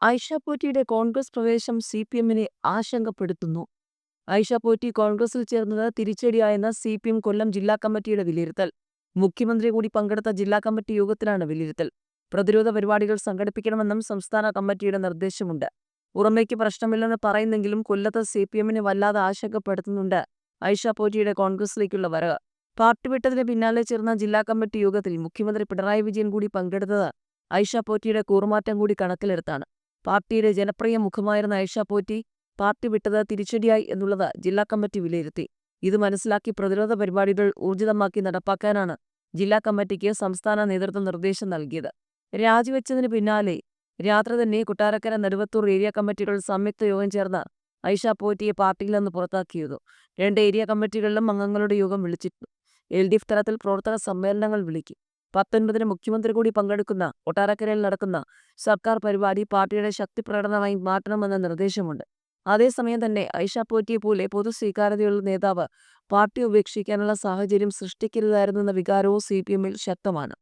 ഐഷ പോറ്റിയുടെ കോൺഗ്രസ് പ്രവേശം സിപിഎമ്മിനെ ആശങ്കപ്പെടുത്തുന്നു. ഐഷ പോറ്റി കോൺഗ്രസിൽ ചേർന്നത് തിരിച്ചടിയായെന്ന സിപിഎം കൊല്ലം ജില്ലാ കമ്മിറ്റിയുടെ വിലയിരുത്തൽ. മുഖ്യമന്ത്രി കൂടി പങ്കെടുത്ത ജില്ലാ കമ്മിറ്റി യോഗത്തിലാണ് വിലയിരുത്തൽ. പ്രതിരോധ പരിപാടികൾ സംഘടിപ്പിക്കണമെന്നും സംസ്ഥാന കമ്മിറ്റിയുടെ നിർദ്ദേശമുണ്ട്. പുറമേക്ക് പ്രശ്നമില്ലെന്ന് പറയുന്നെങ്കിലും കൊല്ലത്ത് സിപിഎമ്മിനെ വല്ലാതെ ആശങ്കപ്പെടുത്തുന്നുണ്ട് ഐഷ പോറ്റിയുടെ കോൺഗ്രസിലേക്കുള്ള വരവ്. പാർട്ടി വിട്ടതിന് പിന്നാലെ ചേർന്ന ജില്ലാ കമ്മിറ്റി യോഗത്തിൽ മുഖ്യമന്ത്രി പിണറായി വിജയൻ കൂടി പങ്കെടുത്തത് ഐഷ പോറ്റിയുടെ കൂറുമാറ്റം കൂടി കണക്കിലെടുത്താണ്. പാർട്ടിയുടെ ജനപ്രിയ മുഖമായിരുന്ന ഐഷ പോറ്റി പാർട്ടി വിട്ടത് തിരിച്ചടിയായി എന്നുള്ളത് ജില്ലാ കമ്മിറ്റി വിലയിരുത്തി. ഇത് മനസ്സിലാക്കി പ്രതിരോധ പരിപാടികൾ ഊർജിതമാക്കി നടപ്പാക്കാനാണ് ജില്ലാ കമ്മിറ്റിക്ക് സംസ്ഥാന നേതൃത്വം നിർദ്ദേശം നൽകിയത്. രാജിവെച്ചതിന് പിന്നാലെ രാത്രി തന്നെ കൊട്ടാരക്കര നെടുവത്തൂർ ഏരിയ കമ്മിറ്റികൾ സംയുക്ത യോഗം ചേർന്ന് ഐഷ പോറ്റിയെ പാർട്ടിയിൽ നിന്ന് പുറത്താക്കിയിരുന്നു. 2 ഏരിയ കമ്മിറ്റികളിലും അംഗങ്ങളുടെ യോഗം വിളിച്ചിരുന്നു. LDF തലത്തിൽ പ്രവർത്തക സമ്മേളനങ്ങൾ വിളിക്കും. 19-ന് മുഖ്യമന്ത്രി കൂടി പങ്കെടുക്കുന്ന കൊട്ടാരക്കരയിൽ നടക്കുന്ന സർക്കാർ പരിപാടി പാർട്ടിയുടെ ശക്തിപ്രകടനമായി മാറ്റണമെന്ന നിർദ്ദേശമുണ്ട്. അതേസമയം തന്നെ ഐഷ പോറ്റിയെ പോലെ പൊതുസ്വീകാര്യതയുള്ള നേതാവ് പാർട്ടി ഉപേക്ഷിക്കാനുള്ള സാഹചര്യം സൃഷ്ടിക്കരുതായിരുന്നെന്ന വികാരവും സിപിഎമ്മിൽ ശക്തമാണ്.